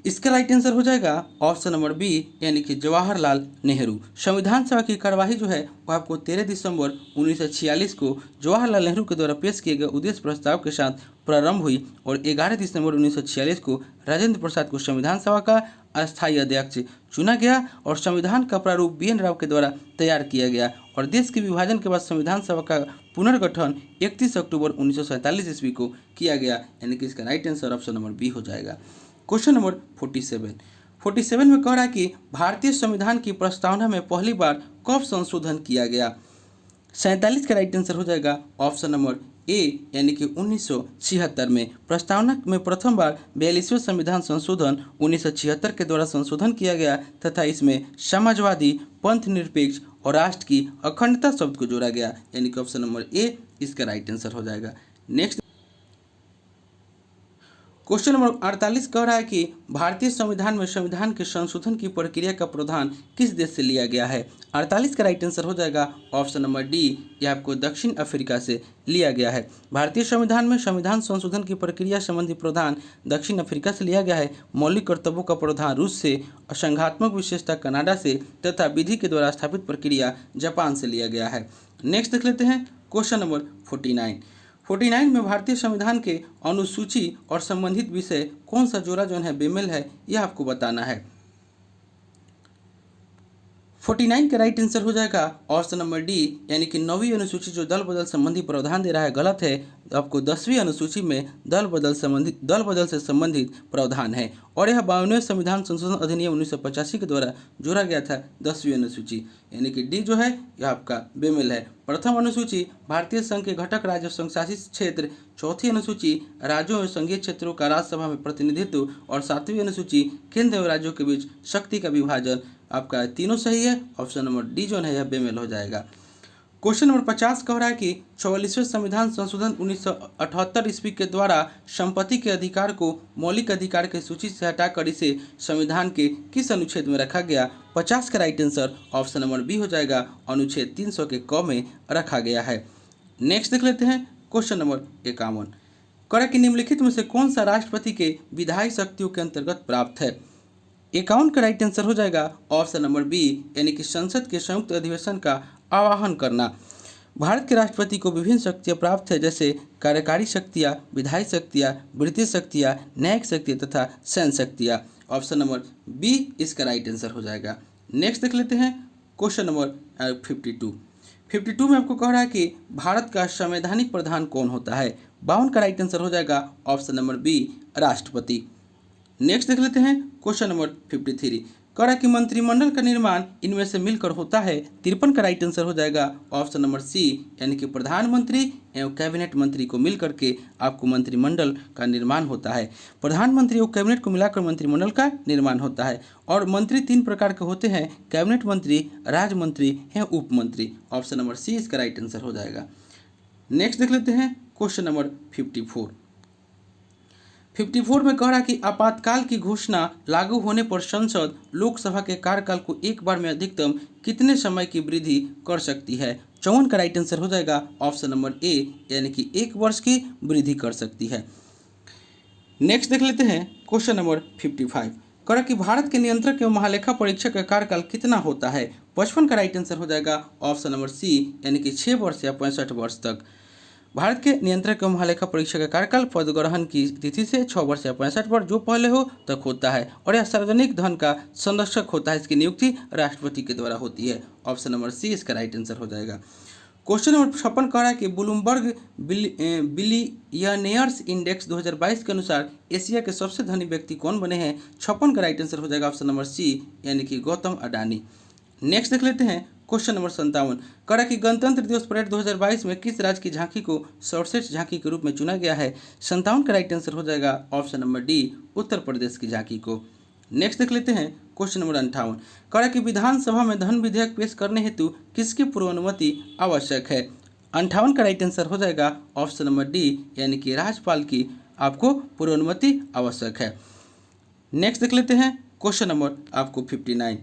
इसका राइट आंसर हो जाएगा ऑप्शन नंबर बी, यानी कि जवाहरलाल नेहरू। संविधान सभा की कार्यवाही जो है वो आपको 13 दिसंबर 1946 को जवाहरलाल नेहरू के द्वारा पेश किए गए उद्देश्य प्रस्ताव के साथ प्रारंभ हुई और 11 दिसंबर 1946 को राजेंद्र प्रसाद को संविधान सभा का अस्थायी अध्यक्ष चुना गया और संविधान का प्रारूप बी एन राव के द्वारा तैयार किया गया और देश के विभाजन के बाद संविधान सभा का पुनर्गठन 31 अक्टूबर 1947 ईस्वी को किया गया, यानी कि इसका right answer option number B हो जाएगा। क्वेश्चन नंबर 47 में कह रहा है कि भारतीय संविधान की प्रस्तावना में पहली बार कब संशोधन किया गया। 47 का राइट आंसर हो जाएगा ऑप्शन नंबर ए, यानी कि 1976 में। प्रस्तावना में प्रथम बार 42वें संविधान संशोधन 1976 के द्वारा संशोधन किया गया तथा इसमें समाजवादी, पंथ निरपेक्ष और राष्ट्र की अखंडता शब्द को जोड़ा गया, यानी कि ऑप्शन नंबर ए इसका राइट आंसर हो जाएगा। नेक्स्ट क्वेश्चन नंबर 48 कह रहा है कि भारतीय संविधान में संविधान के संशोधन की प्रक्रिया का प्रावधान किस देश से लिया गया है। 48 का राइट आंसर हो जाएगा ऑप्शन नंबर डी, यह आपको दक्षिण अफ्रीका से लिया गया है। भारतीय संविधान में संविधान संशोधन की प्रक्रिया संबंधी प्रावधान दक्षिण अफ्रीका से लिया गया है। मौलिक कर्तव्यों का प्रावधान रूस से, संघात्मक विशेषता कनाडा से तथा विधि के द्वारा स्थापित प्रक्रिया जापान से लिया गया है। नेक्स्ट देख लेते हैं क्वेश्चन नंबर 49 में भारतीय संविधान के अनुसूची और संबंधित विषय कौन सा जोड़ा जो है बेमेल है, यह आपको बताना है। 49 का राइट आंसर हो जाएगा ऑप्शन नंबर डी, यानी कि 9वीं अनुसूची जो दल बदल संबंधी प्रावधान दे रहा है गलत है। आपको 10वीं अनुसूची में दल बदल से संबंधित प्रावधान है और यह 52वें संविधान संशोधन अधिनियम 1985 के द्वारा जोड़ा गया था 10वीं अनुसूची, यानी कि डी जो है यह आपका बेमेल है। प्रथम अनुसूची भारतीय संघ के घटक राज्य संघ शासित क्षेत्र, चौथी अनुसूची राज्यों एवं संघीय क्षेत्रों का राज्यसभा में प्रतिनिधित्व और 7वीं अनुसूची केंद्र एवं राज्यों के बीच शक्ति का विभाजन। आपका तीनों सही है, ऑप्शन नंबर डी जो है यह बेमेल हो जाएगा। क्वेश्चन नंबर 50 कह रहा है कि 44वें संविधान संशोधन 1978 ईस्वी के द्वारा संपत्ति के अधिकार को मौलिक अधिकार की सूची से हटाकर इसे संविधान के किस अनुच्छेद में रखा गया। 50 का right answer option number B हो जाएगा, अनुच्छेद 300 के क में रखा गया है। नेक्स्ट देख लेते हैं क्वेश्चन नंबर 51 कह रहा है कि निम्नलिखित में से कौन सा राष्ट्रपति के विधायी शक्तियों के अंतर्गत प्राप्त है। 51 का राइट आंसर हो जाएगा ऑप्शन नंबर बी, यानी कि संसद के संयुक्त अधिवेशन का आह्वान करना। भारत के राष्ट्रपति को विभिन्न शक्तियाँ प्राप्त है, जैसे कार्यकारी शक्तियाँ, विधायी शक्तियाँ, वित्तीय शक्तियाँ, न्यायिक शक्तियाँ तथा सैन्य शक्तियाँ। ऑप्शन नंबर बी इसका राइट आंसर हो जाएगा। नेक्स्ट देख लेते हैं क्वेश्चन नंबर 52 में आपको कह रहा है कि भारत का संवैधानिक प्रधान कौन होता है। 52 का राइट आंसर हो जाएगा ऑप्शन नंबर बी, राष्ट्रपति। नेक्स्ट देख लेते हैं क्वेश्चन नंबर 53 कह रहा है कि मंत्रिमंडल का निर्माण इनमें से मिलकर होता है। 53 का राइट आंसर हो जाएगा ऑप्शन नंबर सी, यानी कि प्रधानमंत्री एवं कैबिनेट मंत्री को मिलकर के आपको मंत्रिमंडल का निर्माण होता है। प्रधानमंत्री और कैबिनेट को मिलाकर मंत्रिमंडल का निर्माण होता है और मंत्री 3 प्रकार के होते हैं, कैबिनेट मंत्री, राज्य मंत्री एवं उप मंत्री। ऑप्शन नंबर सी इसका राइट आंसर हो जाएगा। नेक्स्ट देख लेते हैं क्वेश्चन नंबर 54 54 में कह रहा कि आपातकाल की घोषणा लागू होने पर संसद लोकसभा के कार्यकाल को एक बार में अधिकतम कितने समय की वृद्धि कर सकती है। 54 का राइट आंसर हो जाएगा ऑप्शन नंबर ए, यानी कि 1 वर्ष की वृद्धि कर सकती है। नेक्स्ट देख लेते हैं क्वेश्चन नंबर 55। कह रहा कि भारत के नियंत्रक एवं महालेखा परीक्षक का कार्यकाल कितना होता है। 55 का राइट आंसर हो जाएगा ऑप्शन नंबर सी, यानी कि 6 वर्ष या 65 वर्ष तक। भारत के नियंत्रक एवं महालेखा परीक्षक का कार्यकाल पद ग्रहण की तिथि से 6 वर्ष या 65 वर्ष जो पहले हो तक होता है और यह सार्वजनिक धन का संरक्षक होता है। इसकी नियुक्ति राष्ट्रपति के द्वारा होती है। ऑप्शन नंबर सी इसका राइट आंसर हो जाएगा। क्वेश्चन नंबर 56 कह रहा है कि ब्लूमबर्ग बिलियनियर्स इंडेक्स 2022 के अनुसार एशिया के सबसे धनी व्यक्ति कौन बने हैं। 56 का राइट आंसर हो जाएगा ऑप्शन नंबर सी, यानी कि गौतम अडानी। नेक्स्ट देख लेते हैं क्वेश्चन नंबर 57। कह रहा है कि गणतंत्र दिवस परेड 2022 में किस राज्य की झांकी को सर्वश्रेष्ठ झांकी के रूप में चुना गया है। 57 का राइट आंसर हो जाएगा option number D, Uttar Pradesh की झांकी को। नेक्स्ट देख लेते हैं क्वेश्चन नंबर 58। कह रहा है कि विधानसभा में धन विधेयक पेश करने हेतु किसकी पूर्व अनुमति आवश्यक है। 58 का राइट आंसर हो जाएगा ऑप्शन नंबर डी, यानी कि राज्यपाल की आपको पूर्व अनुमति आवश्यक है। नेक्स्ट देख लेते हैं क्वेश्चन नंबर आपको 59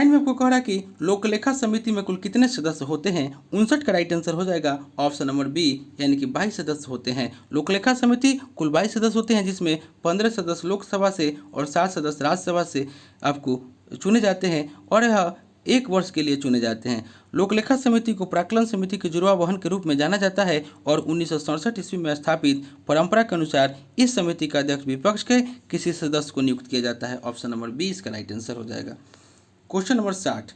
में आपको कह रहा है कि लोकलेखा समिति में कुल कितने सदस्य होते हैं। 59 का राइट आंसर हो जाएगा ऑप्शन नंबर बी, यानी कि 22 सदस्य होते हैं। लोकलेखा समिति कुल 22 सदस्य होते हैं, जिसमें 15 सदस्य लोकसभा से और 7 सदस्य राज्यसभा से आपको चुने जाते हैं और यह 1 वर्ष के लिए चुने जाते हैं। लोकलेखा समिति को प्राक्कलन समिति के जुड़वा वाहन के रूप में जाना जाता है और 1967 ईस्वी में स्थापित परंपरा के अनुसार इस समिति का अध्यक्ष विपक्ष के किसी सदस्य को नियुक्त किया जाता है। ऑप्शन नंबर बी इसका राइट आंसर हो जाएगा। क्वेश्चन नंबर 60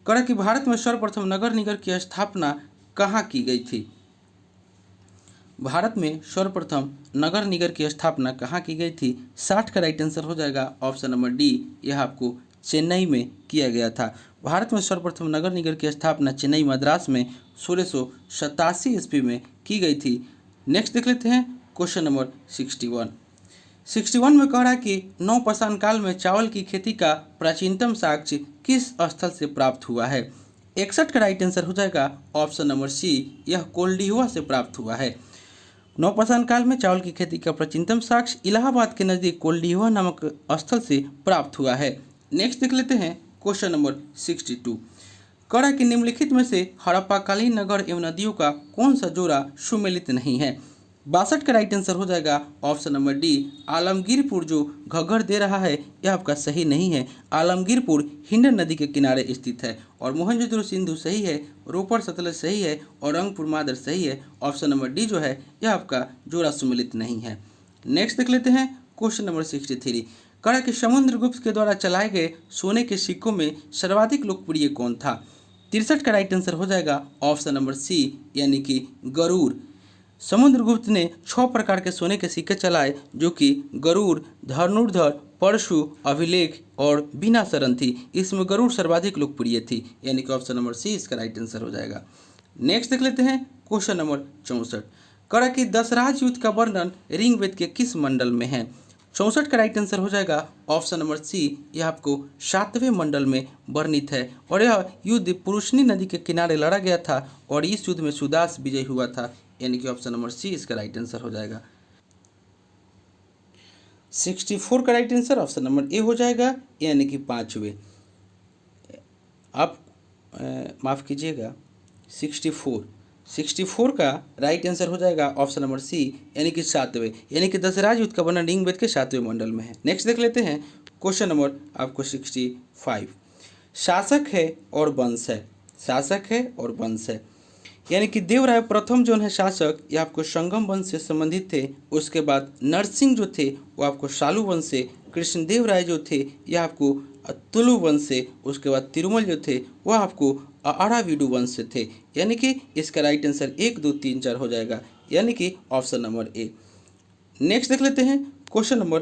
कह रहा कि भारत में सर्वप्रथम नगर निगम की स्थापना कहाँ की गई थी। भारत में सर्वप्रथम नगर निगम की स्थापना कहाँ की गई थी। 60 का राइट आंसर हो जाएगा ऑप्शन नंबर डी, यह आपको चेन्नई में किया गया था। भारत में सर्वप्रथम नगर निगम की स्थापना चेन्नई मद्रास में 1687 ईस्वी में की गई थी। नेक्स्ट देख लेते हैं क्वेश्चन नंबर 61 में कह रहा है कि नवपाषाण काल में चावल की खेती का प्राचीनतम साक्ष्य किस स्थल से प्राप्त हुआ है। 61 का राइट आंसर हो जाएगा ऑप्शन नंबर सी, यह कोल्डिहुआ से प्राप्त हुआ है। नवपाषाण काल में चावल की खेती का प्राचीनतम साक्ष्य इलाहाबाद के नज़दीक कोल्डिहुआ नामक स्थल से प्राप्त हुआ है। नेक्स्ट देख लेते हैं क्वेश्चन नंबर 62। कह रहा है कि निम्नलिखित में से हड़प्पाकालीन नगर एवं नदियों का कौन सा जोड़ा सुमेलित नहीं है। 62 का राइट आंसर हो जाएगा ऑप्शन नंबर डी, आलमगीरपुर जो घग्गर दे रहा है यह आपका सही नहीं है। आलमगीरपुर हिंडन नदी के किनारे स्थित है और मोहनजोदड़ो सिंधु सही है, रोपड़ सतलज सही है और रंगपुर मादर सही है। ऑप्शन नंबर डी जो है यह आपका जोड़ा सुमेलित नहीं है। नेक्स्ट देख लेते हैं क्वेश्चन नंबर 63। कह रहा है कि समुद्रगुप्त के द्वारा चलाए गए सोने के सिक्कों में सर्वाधिक लोकप्रिय कौन था। 63 का राइट आंसर हो जाएगा ऑप्शन नंबर सी, यानी कि गरुड़। समुद्रगुप्त ने 6 प्रकार के सोने के सिक्के चलाए जो कि गरुड़, धनुर्धर, परशु, अभिलेख और बिना शरण थी। इसमें गरुड़ सर्वाधिक लोकप्रिय थी, यानी कि ऑप्शन नंबर सी इसका राइट आंसर हो जाएगा। नेक्स्ट देख लेते हैं क्वेश्चन नंबर 64। कह रहा कि दशराज युद्ध का वर्णन ऋग्वेद के किस मंडल में है। 64 का राइट आंसर हो जाएगा ऑप्शन नंबर सी, यह आपको 7वें मंडल में वर्णित है और यह युद्ध पुरुषनी नदी के किनारे लड़ा गया था और इस युद्ध में सुदास विजयी हुआ था, यानी कि ऑप्शन नंबर सी इसका राइट आंसर हो जाएगा। 64 का right answer option number A हो जाएगा, यानी कि 5वें। आप माफ़ कीजिएगा 64 का राइट आंसर हो जाएगा ऑप्शन नंबर सी, यानी कि 7वें, यानी कि दशराज युद्ध का वर्णन ऋग्वेद के 7वें मंडल में है। नेक्स्ट देख लेते हैं क्वेश्चन नंबर आपको 65। शासक है और वंश है, शासक है और वंश है, यानी कि देवराय प्रथम जो है शासक ये आपको संगम वंश से संबंधित थे। उसके बाद नरसिंह जो थे वो आपको शालू वंश से, कृष्णदेव राय जो थे ये आपको तुलु वंश से, उसके बाद तिरुमल जो थे वह आपको अराविडु वंश से थे, यानी कि इसका राइट आंसर 1, 2, 3, 4 हो जाएगा, यानी कि ऑप्शन नंबर ए। नेक्स्ट देख लेते हैं क्वेश्चन नंबर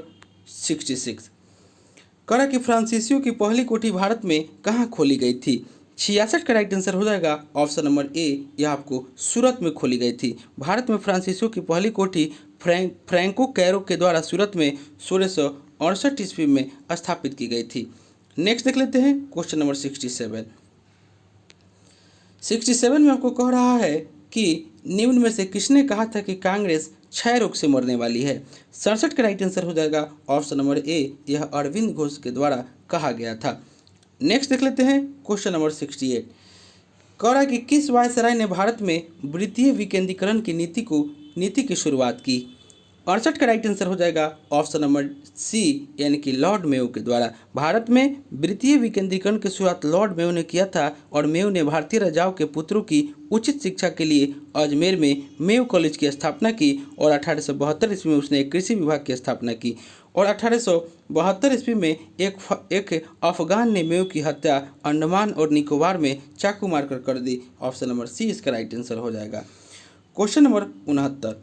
66। कह रहा कि फ्रांसीसियों की पहली कोठी भारत में कहाँ खोली गई थी। 66 का राइट आंसर हो जाएगा ऑप्शन नंबर ए, यह आपको सूरत में खोली गई थी। भारत में फ्रांसीसियों की पहली कोठी फ्रैंको कैरो के द्वारा सूरत में 1668 ईस्वी में स्थापित की गई थी। नेक्स्ट देख लेते हैं क्वेश्चन नंबर 67 में आपको कह रहा है कि निम्न में से किसने कहा था कि कांग्रेस क्षय रोग से मरने वाली है। 67 का राइट आंसर हो जाएगा ऑप्शन नंबर ए, यह अरविंद घोष के द्वारा कहा गया था। नेक्स्ट देख लेते हैं क्वेश्चन नंबर 68। कह रहा है कि किस वायसराय ने भारत में वित्तीय विकेंद्रीकरण की नीति की शुरुआत की। 68 का राइट आंसर हो जाएगा ऑप्शन नंबर सी, यानी कि लॉर्ड मेयो के द्वारा। भारत में वित्तीय विकेंद्रीकरण की शुरुआत लॉर्ड मेयो ने किया था और मेयो ने भारतीय राजाओं के पुत्रों की उचित शिक्षा के लिए अजमेर में मेयो कॉलेज की स्थापना की और 1872 ईस्वी में उसने एक कृषि विभाग की स्थापना की और 1872 ईस्वी में एक अफगान ने मेयो की हत्या अंडमान और निकोबार में चाकू मारकर कर दी। ऑप्शन नंबर सी इसका राइट आंसर हो जाएगा। Question number 69।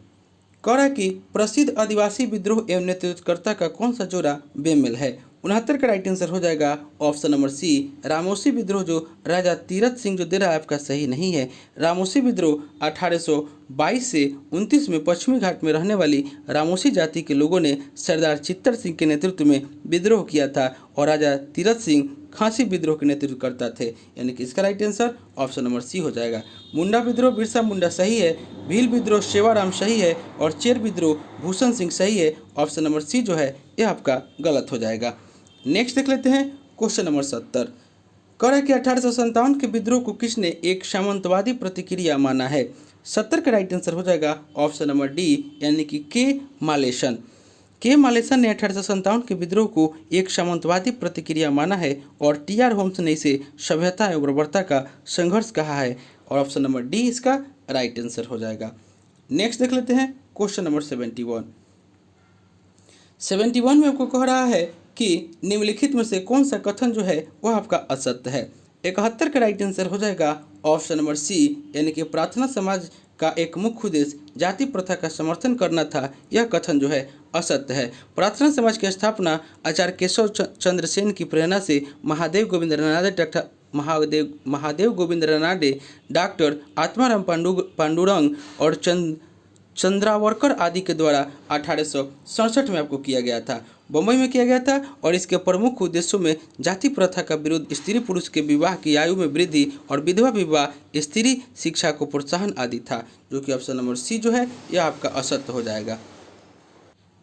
कह रहा है कि प्रसिद्ध आदिवासी विद्रोह एवं नेतृत्वकर्ता का कौन सा जोड़ा बेमेल है। 69 का राइट आंसर हो जाएगा ऑप्शन नंबर सी, रामोसी विद्रोह जो राजा तीरथ सिंह जो दे रहा है आपका सही नहीं है। रामोसी विद्रोह 1822 से 29 में पश्चिमी घाट में रहने वाली रामोसी जाति के लोगों ने सरदार चित्तर सिंह के नेतृत्व में विद्रोह किया था और राजा तीरथ सिंह खांसी विद्रोह के नेतृत्व करता थे, यानी कि इसका right answer option number C हो जाएगा। मुंडा विद्रोह बिरसा मुंडा सही है, भील विद्रोह सेवाराम सही है और चेर विद्रोह भूषण सिंह सही है। ऑप्शन नंबर सी जो है यह आपका गलत हो जाएगा। नेक्स्ट देख लेते हैं क्वेश्चन नंबर 70। कह रहा है कि 1857 के विद्रोह को किसने एक सामंतवादी प्रतिक्रिया माना है। 70 का राइट आंसर हो जाएगा ऑप्शन नंबर डी, यानी कि के मालेसन। के मालेसन ने 1857 के विद्रोह को एक सामंतवादी प्रतिक्रिया माना है और टी.आर. होम्स ने इसे सभ्यता एवं बर्बरता का संघर्ष कहा है और ऑप्शन नंबर डी इसका राइट आंसर हो जाएगा। नेक्स्ट देख लेते हैं क्वेश्चन नंबर 71। 71 में आपको कह रहा है कि निम्नलिखित में से कौन सा कथन जो है वह आपका असत्य है। 71 का राइट आंसर हो जाएगा ऑप्शन नंबर सी, यानी कि प्रार्थना समाज का एक मुख्य उद्देश्य जाति प्रथा का समर्थन करना था। यह कथन जो है असत्य है। प्रार्थना समाज की स्थापना आचार्य केशव चंद्र सेन की प्रेरणा से महादेव गोविंद रानाडे, डॉक्टर आत्माराम पांडुरंग और चंद्रावरकर आदि के द्वारा 1867 में आपको किया गया था, बम्बई में किया गया था और इसके प्रमुख उद्देश्यों में जाति प्रथा का विरोध, स्त्री पुरुष के विवाह की आयु में वृद्धि और विधवा विवाह, स्त्री शिक्षा को प्रोत्साहन आदि था, जो कि ऑप्शन नंबर सी जो है यह आपका असत्य हो जाएगा।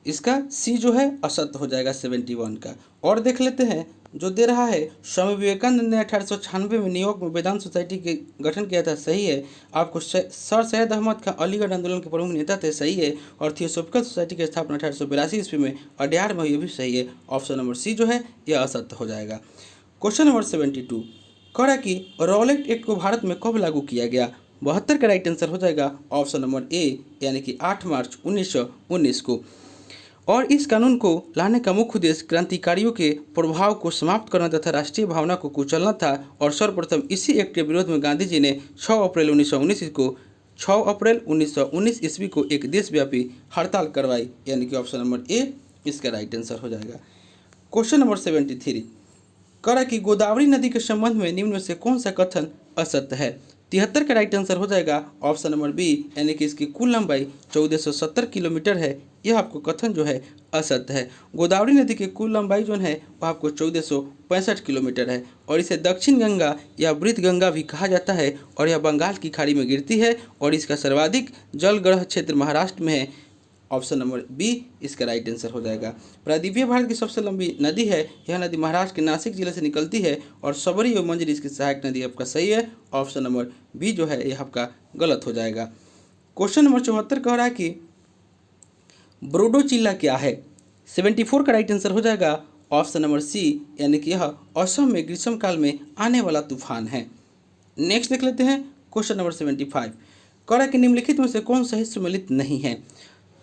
इसका सी जो है असत्य हो जाएगा 71 का। और देख लेते हैं जो दे रहा है स्वामी विवेकानंद ने 1896 में न्यूयॉर्क में वेदांत सोसाइटी के गठन किया था, सही है। आपको सर सैयद अहमद खान अलीगढ़ आंदोलन के प्रमुख नेता थे, सही है। और थियोसॉफिकल सोसाइटी की स्थापना 1882 ईस्वी में अड्यार में, ये भी सही है। ऑप्शन नंबर सी जो है यह असत्य हो जाएगा। क्वेश्चन नंबर 72 कह रहा है कि रॉलेट एक्ट को भारत में कब लागू किया गया। 72 का राइट आंसर हो जाएगा ऑप्शन नंबर ए, यानी कि 8 मार्च 1919 को। और इस कानून को लाने का मुख्य उद्देश्य क्रांतिकारियों के प्रभाव को समाप्त करना तथा राष्ट्रीय भावना को कुचलना था और सर्वप्रथम इसी एक्ट के विरोध में गांधी जी ने 6 अप्रैल 1919 ईस्वी को एक देशव्यापी हड़ताल करवाई, यानी कि ऑप्शन नंबर ए इसका राइट आंसर हो जाएगा। क्वेश्चन नंबर 73 कह रहा है कि गोदावरी नदी के संबंध में निम्न में से कौन सा कथन असत्य है। 73 का राइट आंसर हो जाएगा ऑप्शन नंबर बी, यानी कि इसकी कुल लंबाई 1470 किलोमीटर है। यह आपको कथन जो है असत्य है। गोदावरी नदी की कुल लंबाई जो है वह आपको 1465 किलोमीटर है और इसे दक्षिण गंगा या वृद्ध गंगा भी कहा जाता है और यह बंगाल की खाड़ी में गिरती है और इसका सर्वाधिक जलग्रह क्षेत्र महाराष्ट्र में है। ऑप्शन नंबर बी इसका राइट आंसर हो जाएगा। प्रायद्वीपीय भारत की सबसे लंबी नदी है। यह नदी महाराष्ट्र के नासिक जिले से निकलती है और सबरी और मंजरी इसकी सहायक नदी आपका सही है। ऑप्शन नंबर बी जो है यह आपका गलत हो जाएगा। क्वेश्चन नंबर 74 कह रहा है कि ब्रोडोचिल्ला क्या है। 74 का राइट आंसर हो जाएगा ऑप्शन नंबर सी, यानी कि यह असम में ग्रीष्मकाल में आने वाला तूफान है। नेक्स्ट देख लेते हैं क्वेश्चन नंबर 75 कह रहा है कि निम्नलिखित में से कौन सही सम्मिलित नहीं है।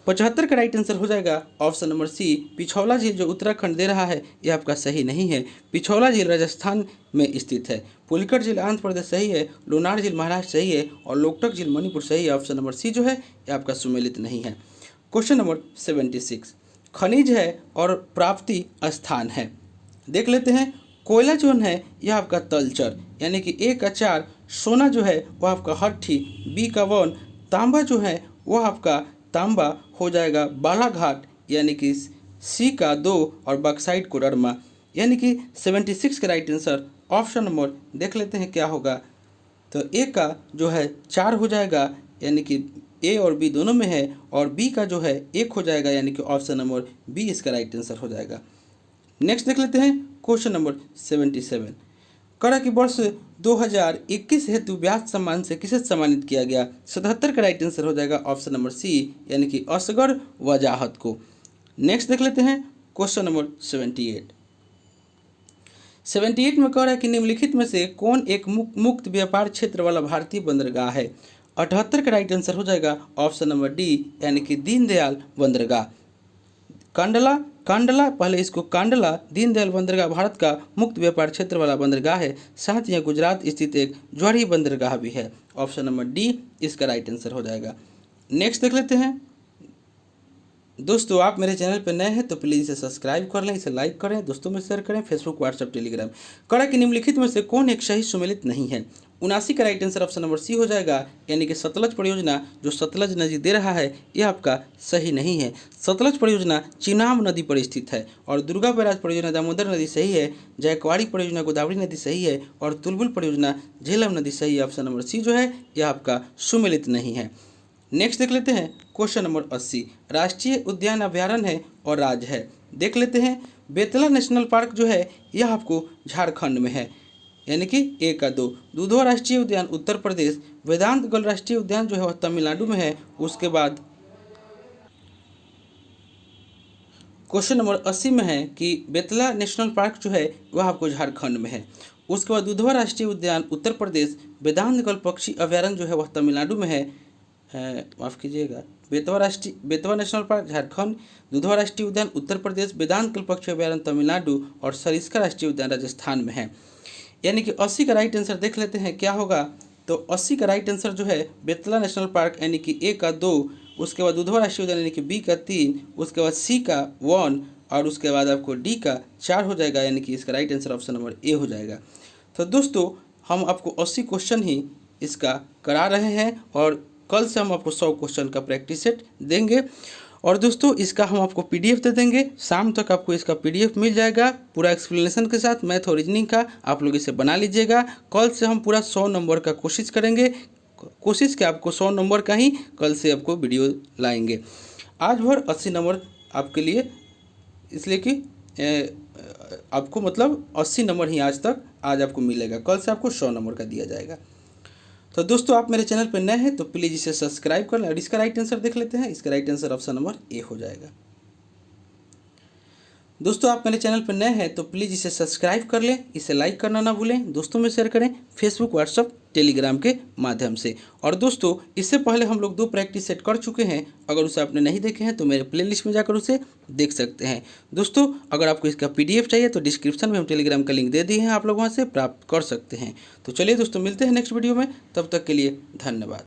75 का राइट आंसर हो जाएगा ऑप्शन नंबर सी, पिछौला झील जो उत्तराखंड दे रहा है यह आपका सही नहीं है। पिछौला झील राजस्थान में स्थित है। पुलिकट झील आंध्र प्रदेश सही है। लोनार झील महाराष्ट्र सही है और लोकटक झील मणिपुर सही है। ऑप्शन नंबर सी जो है यह आपका सम्मिलित नहीं है। क्वेश्चन नंबर 76 खनिज है और प्राप्ति स्थान है। देख लेते हैं कोयला जो है यह आपका तलचर, यानी कि ए का 4, सोना जो है वह आपका हट्ठी, बी का 1, तांबा जो है वह आपका तांबा हो जाएगा बालाघाट, यानी कि सी का 2 और बक्साइट कोडरमा, यानी कि 76 का राइट आंसर ऑप्शन नंबर देख लेते हैं क्या होगा। तो ए का जो है 4 हो जाएगा, यानी कि ए और बी दोनों में है और बी का जो है 1 हो जाएगा, यानी कि ऑप्शन नंबर बी इसका राइट आंसर हो जाएगा। नेक्स्ट देख लेते हैं क्वेश्चन नंबर 77। करा कि वर्ष 2021 हेतु ब्याज सम्मान से किसे सम्मानित किया गया? 77 का राइट आंसर हो जाएगा ऑप्शन नंबर सी, यानी कि असगर वजाहत को। नेक्स्ट देख लेते हैं क्वेश्चन नंबर 78 में कह रहा है कि निम्नलिखित में से कौन एक मुक्त व्यापार क्षेत्र वाला भारतीय बंदरगाह है? 78 का राइट आंसर हो जाएगा ऑप्शन नंबर डी, यानी कि दीनदयाल बंदरगाह। कांडला पहले इसको कांडला दीनदयाल बंदरगाह भारत का मुक्त व्यापार क्षेत्र वाला बंदरगाह है। साथ ही गुजरात स्थित एक ज्वारी बंदरगाह भी है। ऑप्शन नंबर डी इसका राइट आंसर हो जाएगा। नेक्स्ट देख लेते हैं दोस्तों, आप मेरे चैनल पर नए हैं तो प्लीज़ इसे सब्सक्राइब कर लें, इसे लाइक करें, दोस्तों में शेयर करें, फेसबुक, व्हाट्सएप, टेलीग्राम। कड़ा कि निम्नलिखित में से कौन एक सही सुमेलित नहीं है? 79 का right answer option number C हो जाएगा, यानी कि सतलज परियोजना जो सतलज नदी दे रहा है यह आपका सही नहीं है। सतलज परियोजना चिनाब नदी पर स्थित है और दुर्गा बैराज परियोजना दामोदर नदी सही है, जायकवाड़ी परियोजना गोदावरी नदी सही है और तुलबुल परियोजना झेलम नदी सही है। ऑप्शन नंबर सी जो है यह आपका सुमेलित नहीं है। नेक्स्ट देख लेते हैं क्वेश्चन नंबर 80। राष्ट्रीय उद्यान अभ्यारण्य है और राज्य है। देख लेते हैं बेतला नेशनल पार्क जो है यह आपको झारखंड में है, यानी कि ए का 2। दुधवा राष्ट्रीय उद्यान उत्तर प्रदेश, वेदांतगढ़ राष्ट्रीय उद्यान जो है वह तमिलनाडु में है। उसके बाद क्वेश्चन नंबर 80 में है कि बेतला नेशनल पार्क जो है वह आपको झारखंड में है। उसके बाद दुधवा राष्ट्रीय उद्यान उत्तर प्रदेश, वेदांतगढ़ पक्षी अभ्यारण्य जो है वह तमिलनाडु में है, माफ़ कीजिएगा, बेतवा नेशनल पार्क झारखंड, दुधवा राष्ट्रीय उद्यान उत्तर प्रदेश, वेदांतगढ़ पक्षी अभ्यारण्य तमिलनाडु और सरिस्का राष्ट्रीय उद्यान राजस्थान में है। यानी कि 80 का राइट आंसर देख लेते हैं क्या होगा। तो 80 का राइट आंसर जो है बेतला नेशनल पार्क यानी कि ए का 2, उसके बाद दुधवा राष्ट्रीय उद्यान यानी कि बी का 3, उसके बाद सी का 1 और उसके बाद आपको डी का 4 हो जाएगा, यानी कि इसका right answer option number A हो जाएगा। तो दोस्तों हम आपको 80 क्वेश्चन ही इसका करा रहे हैं और कल से हम आपको 100 क्वेश्चन का प्रैक्टिस सेट देंगे और दोस्तों इसका हम आपको पीडीएफ दे देंगे। शाम तक आपको इसका पीडीएफ मिल जाएगा पूरा एक्सप्लेनेशन के साथ, मैथ और रीजनिंग का। आप लोग इसे बना लीजिएगा। कल से हम पूरा 100 नंबर का कोशिश करेंगे, कोशिश के आपको 100 नंबर का ही कल से आपको वीडियो लाएंगे। आज भर 80 नंबर आपके लिए, इसलिए कि आपको मतलब 80 नंबर ही आज आपको मिलेगा। कल से आपको 100 नंबर का दिया जाएगा। तो दोस्तों आप मेरे चैनल पर नए हैं तो प्लीज़ इसे सब्सक्राइब कर लें और इसका राइट आंसर देख लेते हैं। इसका right answer option number A हो जाएगा। दोस्तों आप मेरे चैनल पर नए हैं तो प्लीज़ इसे सब्सक्राइब कर लें, इसे लाइक करना ना भूलें, दोस्तों में शेयर करें, फेसबुक, व्हाट्सअप, टेलीग्राम के माध्यम से। और दोस्तों इससे पहले हम लोग 2 प्रैक्टिस सेट कर चुके हैं, अगर उसे आपने नहीं देखे हैं तो मेरे प्लेलिस्ट में जाकर उसे देख सकते हैं। दोस्तों अगर आपको इसका पीडीएफ चाहिए तो डिस्क्रिप्शन में हम टेलीग्राम का लिंक दे दिए हैं, आप लोग वहाँ से प्राप्त कर सकते हैं। तो चलिए दोस्तों मिलते हैं नेक्स्ट वीडियो में, तब तक के लिए धन्यवाद।